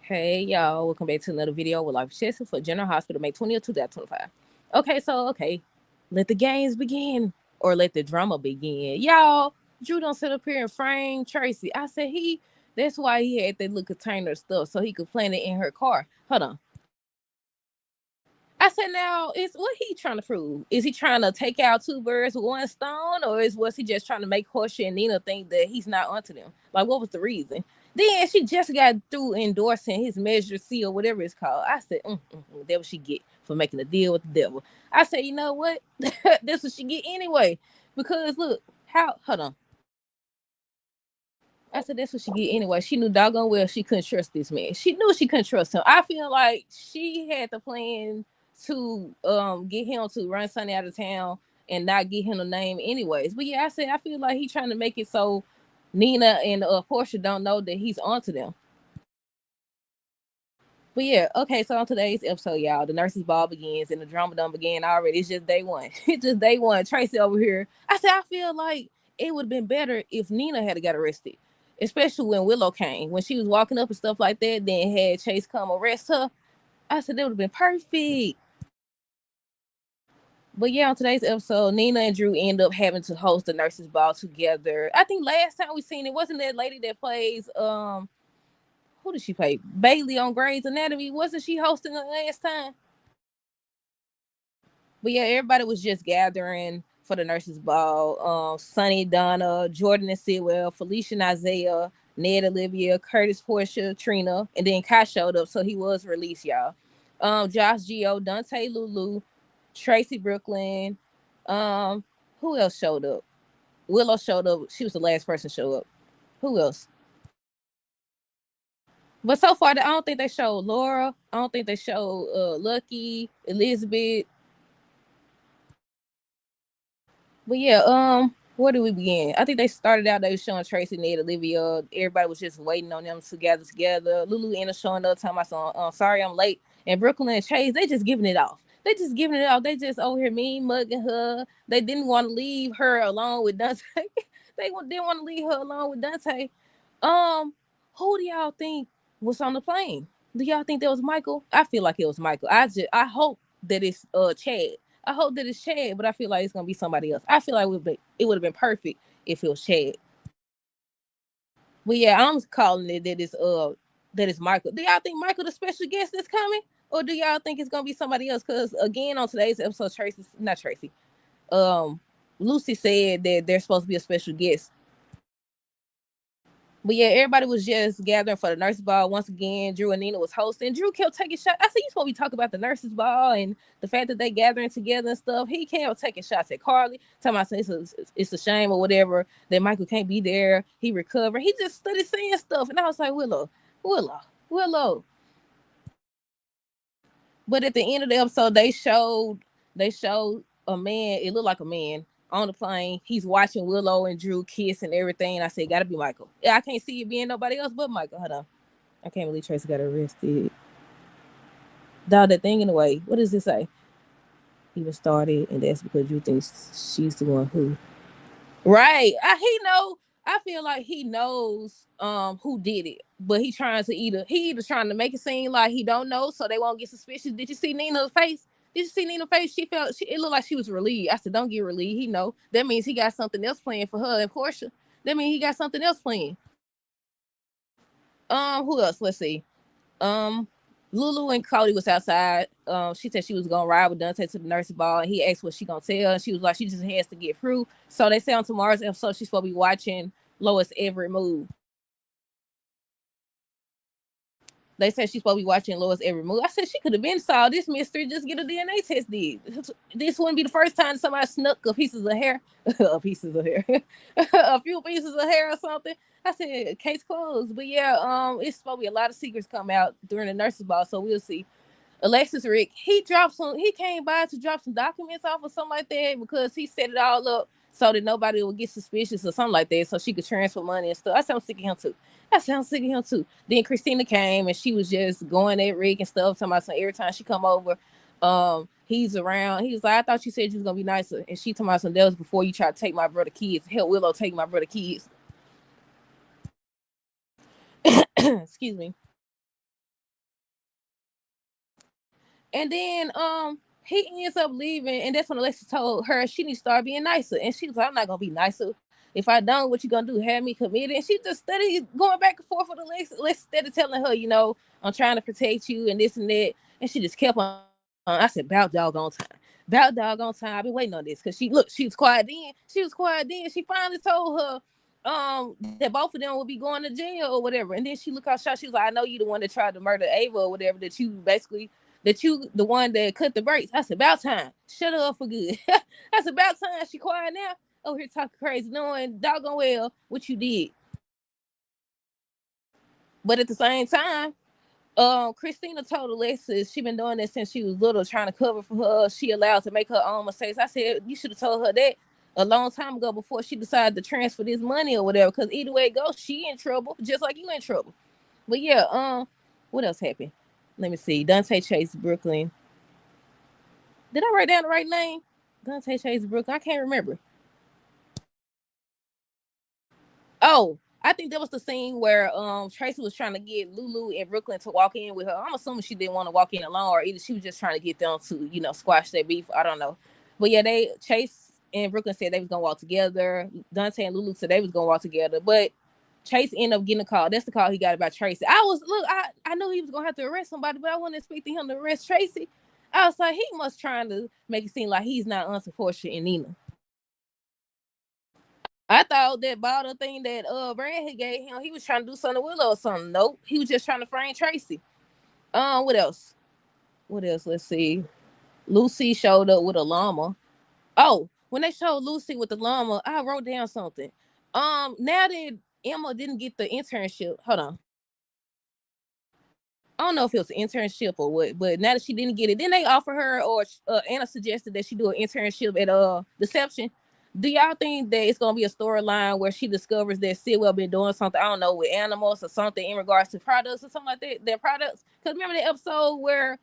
Hey y'all, welcome back to another video with Life Chester for General Hospital, May 20th, 2025. Okay, let the games begin, or let the drama begin. Y'all, Drew don't sit up here and frame Tracy. I said that's why he had that little container stuff, so he could plant it in her car. Hold on. I said, now, is what he trying to prove? Is he trying to take out two birds with one stone, or was he just trying to make Portia and Nina think that he's not onto them? Like, what was the reason? Then she just got through endorsing his Measure C or whatever it's called. I said, that what she get for making a deal with the devil. I said, you know what? That's what she get anyway. Because look, hold on. I said, that's what she get anyway. She knew doggone well she couldn't trust this man. She knew she couldn't trust him. I feel like she had the plan to get him to run Sonny out of town and not get him a name anyways. But yeah, I feel like he's trying to make it so Nina and Portia don't know that he's onto them. But yeah, okay, so on today's episode, y'all, the nurses' ball begins and the drama done began already. It's just day one. It's just day one. Tracy over here. I said, I feel like it would have been better if Nina had got arrested, especially when Willow came. When she was walking up and stuff like that, then had Chase come arrest her. I said, that would have been perfect. But yeah, on today's episode, Nina and Drew end up having to host the nurses' ball together. I think last time we seen it, wasn't that lady that plays who did she play? Bailey on Grey's Anatomy. Wasn't she hosting the last time? But yeah, everybody was just gathering for the nurses' ball. Sunny, Donna, Jordan and Sitwell, Felicia and Isaiah, Ned, Olivia, Curtis, Portia, Trina, and then Kai showed up, so he was released, y'all. Josh, Gio, Dante, Lulu, Tracy, Brooklyn. Who else showed up? Willow showed up. She was the last person to show up. Who else? But so far, I don't think they showed Laura. I don't think they showed Lucky, Elizabeth. But yeah, where do we begin? I think they started out, they were showing Tracy, Ned, Olivia. Everybody was just waiting on them to gather together. Lulu ended up showing up, talking about sorry I'm late. And Brooklyn and Chase, they just giving it off. They just giving it off. They just over here mean mugging her. They didn't want to leave her alone with Dante. They didn't want to leave her alone with Dante. Who do y'all think was on the plane? Do y'all think that was Michael? I feel like it was Michael. I hope that it's Chad. I hope that it's Chad, but I feel like it's gonna be somebody else. I feel like it would have been perfect if it was Chad. But yeah, I'm calling it that it's Michael. Do y'all think Michael the special guest is coming? Or do y'all think it's gonna be somebody else? Because again, on today's episode, Lucy said that there's supposed to be a special guest. But yeah, everybody was just gathering for the nurses' ball. Once again, Drew and Nina was hosting. Drew kept taking shots. I said, you supposed to be talking about the nurses' ball and the fact that they gathering together and stuff. He kept taking shots at Carly, talking about it's a shame or whatever that Michael can't be there. He recovered. He just started saying stuff. And I was like, Willow. But at the end of the episode, they showed a man. It looked like a man on the plane. He's watching Willow and Drew kiss and everything. I said, gotta be Michael. Yeah, I can't see it being nobody else but Michael. Hold on. I can't believe Tracy got arrested. Dog, that thing in the way. What does it say? Even started, and that's because Drew thinks she's the one who. Right. He know. I feel like he knows who did it, but he either trying to make it seem like he don't know so they won't get suspicious. Did you see Nina's face? Did you see Nina's face? It looked like she was relieved. I said, don't get relieved. He know. That means he got something else planned for her and Portia. That means he got something else planned. Who else? Let's see. Lulu and Cody was outside. She said she was gonna ride with Dante to the nurse's ball, and he asked what she gonna tell. And she was like, she just has to get through. So they say on tomorrow's episode she's supposed to be watching Lois every move. They said she's supposed to be watching Lois every move. I said she could have been solved this mystery. Just get a DNA test did. This wouldn't be the first time somebody snuck a pieces of hair, a few pieces of hair or something. I said case closed. But yeah, it's supposed to be a lot of secrets come out during the nurses' ball, so we'll see. Alexis Rick, he came by to drop some documents off or something like that because he set it all up so that nobody would get suspicious or something like that, so she could transfer money and stuff. I sound sick of him too. Then Christina came and she was just going at Rick and stuff, talking about some every time she come over, he's around. He was like, I thought you said you was gonna be nicer. And she talking about some that was before you tried to take my brother kids. Help Willow take my brother kids. Excuse me. And then he ends up leaving, and that's when Alexis told her she needs to start being nicer. And she was like, I'm not gonna be nicer. If I don't, what you gonna do? Have me committed? And she just steady going back and forth with Alexis. Alexis steady telling her, I'm trying to protect you and this and that. And she just kept on. I said, about doggone time. About doggone time. I've been waiting on this. Cause she was quiet then. She was quiet then. She finally told her that both of them would be going to jail or whatever. And then she looked out shocked. She was like, I know you the one that tried to murder Ava or whatever, that you the one that cut the brakes. That's about time. Shut her up for good. That's about time. She quiet now. Over here talking crazy, knowing doggone well what you did. But at the same time, Christina told Alexis she been doing that since she was little, trying to cover for her. She allowed to make her own mistakes. I said you should have told her that a long time ago before she decided to transfer this money or whatever. Because either way it goes, she in trouble, just like you in trouble. But yeah, what else happened? Let me see. Dante Chase Brooklyn. Did I write down the right name? Dante Chase Brooklyn. I can't remember. Oh, I think that was the scene where Tracy was trying to get Lulu and Brooklyn to walk in with her. I'm assuming she didn't want to walk in alone, or either she was just trying to get them to, squash their beef. I don't know. But yeah, Chase and Brooklyn said they was gonna walk together. Dante and Lulu said they was gonna walk together. But Chase ended up getting a call. That's the call he got about Tracy. I knew he was gonna have to arrest somebody, but I wasn't expecting him to arrest Tracy. I was like, he must trying to make it seem like he's not unsupported in Nina. I thought that bottle thing that Brand had gave him, he was trying to do something to Willow or something. Nope. He was just trying to frame Tracy. What else? What else? Let's see. Lucy showed up with a llama. Oh, when they showed Lucy with the llama, I wrote down something. Now that Emma didn't get the internship, hold on. I don't know if it was an internship or what, but now that she didn't get it, then they offer her, or Anna suggested that she do an internship at Deception. Do y'all think that it's gonna be a storyline where she discovers that Sidwell been doing something, I don't know, with animals or something in regards to products or something like that, their products? Because remember the episode where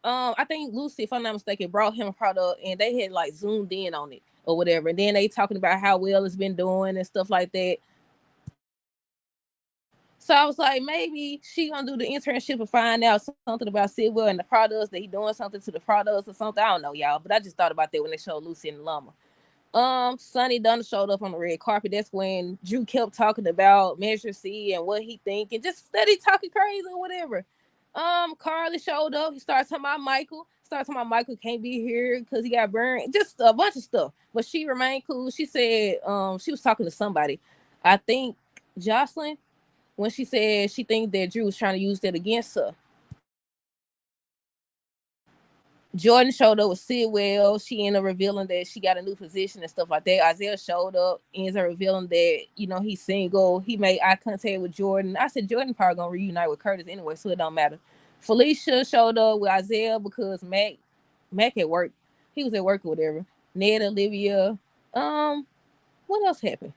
I think Lucy, if I'm not mistaken, brought him a product and they had like zoomed in on it or whatever, and then they talking about how well it's been doing and stuff like that. So I was like, maybe she gonna do the internship and find out something about Sidwell and the products, that he doing something to the products or something. I don't know, y'all, but I just thought about that when they showed Lucy and the llama. Sonny Dunn showed up on the red carpet. That's when Drew kept talking about Measure C and what he think, and just steady talking crazy or whatever. Carly showed up. He started talking about Michael. Michael can't be here because he got burned. Just a bunch of stuff. But she remained cool. She said she was talking to somebody. I think Jocelyn, when she said she think that Drew was trying to use that against her. Jordan showed up with Sidwell. She ended up revealing that she got a new position and stuff like that. Isaiah showed up, ends up revealing that, he's single. He made eye contact with Jordan. I said Jordan probably gonna reunite with Curtis anyway, so it don't matter. Felicia showed up with Isaiah because Mac at work. He was at work or whatever. Ned, Olivia. What else happened?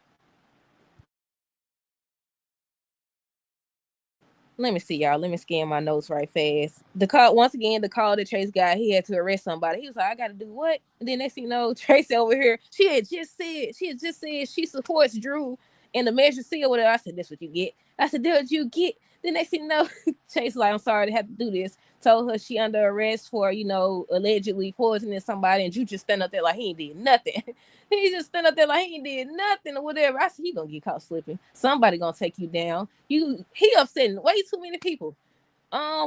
Let me see, y'all. Let me scan my notes right fast. The call, once again, the call that Trace got, he had to arrest somebody. He was like, I gotta do what? And then next thing you know, Tracy over here, she had just said she supports Drew in the Measure C or whatever. I said, that's what you get. I said, that's what you get. The next thing you know, Chase like, I'm sorry to have to do this. Told her she under arrest for, allegedly poisoning somebody, and Drew just stand up there like he ain't did nothing. He just stand up there like he ain't did nothing or whatever. I said, he gonna get caught slipping. Somebody gonna take you down. He upsetting way too many people.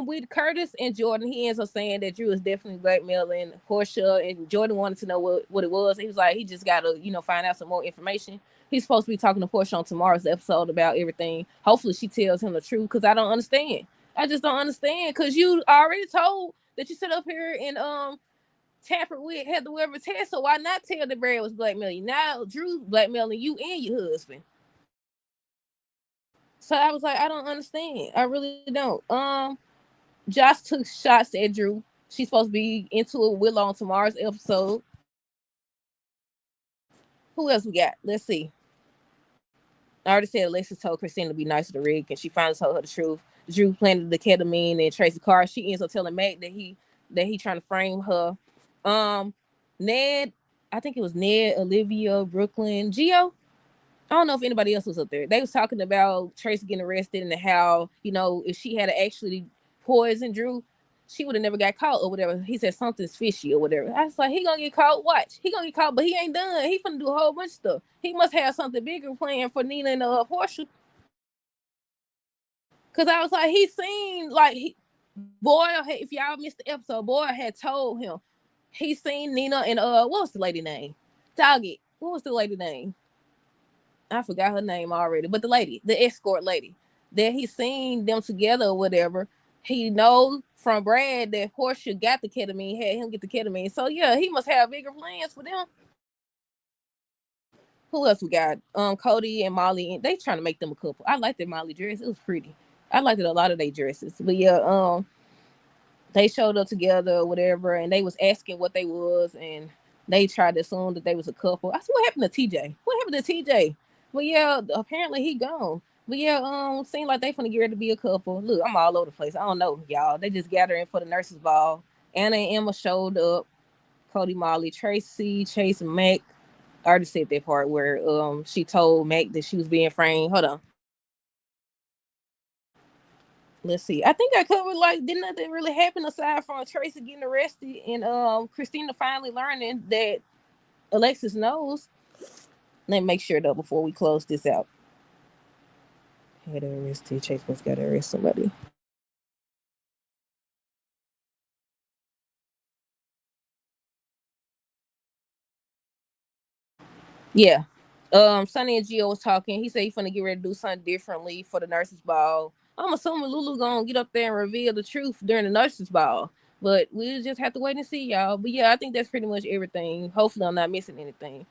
With Curtis and Jordan, he ends up saying that Drew is definitely blackmailing Portia, and Jordan wanted to know what it was. He was like, he just gotta, find out some more information. He's supposed to be talking to Portia on tomorrow's episode about everything. Hopefully she tells him the truth, because I don't understand. I just don't understand, because you already told that you sit up here and tampered with Heather Weaver Test, so why not tell the Brad was blackmailing? Now Drew's blackmailing you and your husband. So I was like, I don't understand. I really don't. Josh took shots at Drew. She's supposed to be into it with Willow on tomorrow's episode. Who else we got? Let's see. I already said Alexis told Christina to be nicer to Rick, and she finally told her the truth. Drew planted the ketamine and Tracy Carr. She ends up telling Mac that he trying to frame her. Ned, I think it was Ned, Olivia, Brooklyn, Gio. I don't know if anybody else was up there. They was talking about Tracy getting arrested and how, if she had actually poisoned Drew, she would have never got caught or whatever. He said something's fishy or whatever. I was like, he gonna get caught. Watch, he gonna get caught, but he ain't done. He finna do a whole bunch of stuff. He must have something bigger planned for Nina and Portia. Cause I was like, he seen like Boyle. If y'all missed the episode, Boyle had told him he seen Nina and what was the lady name? Doggy. What was the lady name? I forgot her name already, but the lady, the escort lady, that he seen them together or whatever. He knows from Brad that Portia got the ketamine, had him get the ketamine. So yeah, he must have bigger plans for them. Who else we got? Cody and Molly, and they trying to make them a couple. I liked their Molly dress; it was pretty. I liked it a lot of their dresses, but yeah, they showed up together or whatever, and they was asking what they was, and they tried to assume that they was a couple. I said, what happened to TJ? What happened to TJ? Well, yeah, apparently he gone. But yeah, seemed like they finna get ready to be a couple. Look, I'm all over the place. I don't know, y'all. They just gathering for the nurses' ball. Anna and Emma showed up. Cody, Molly, Tracy, Chase, and Mac. I already said that part where she told Mac that she was being framed. Hold on. Let's see. I think I covered like did nothing really happen aside from Tracy getting arrested and Christina finally learning that Alexis knows. Let me make sure though before we close this out. Had arrested. Chase must got to arrest somebody. Yeah. Sonny and Gio was talking. He said he's gonna get ready to do something differently for the nurses' ball. I'm assuming Lulu gonna get up there and reveal the truth during the nurses' ball. But we'll just have to wait and see, y'all. But yeah, I think that's pretty much everything. Hopefully I'm not missing anything.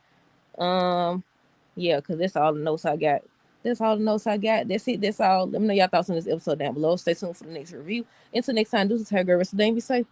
Yeah, because that's all the notes I got. That's all the notes I got. That's it. That's all. Let me know y'all thoughts on this episode down below. Stay tuned for the next review. Until next time, do this. Have a great rest of the day. Be safe.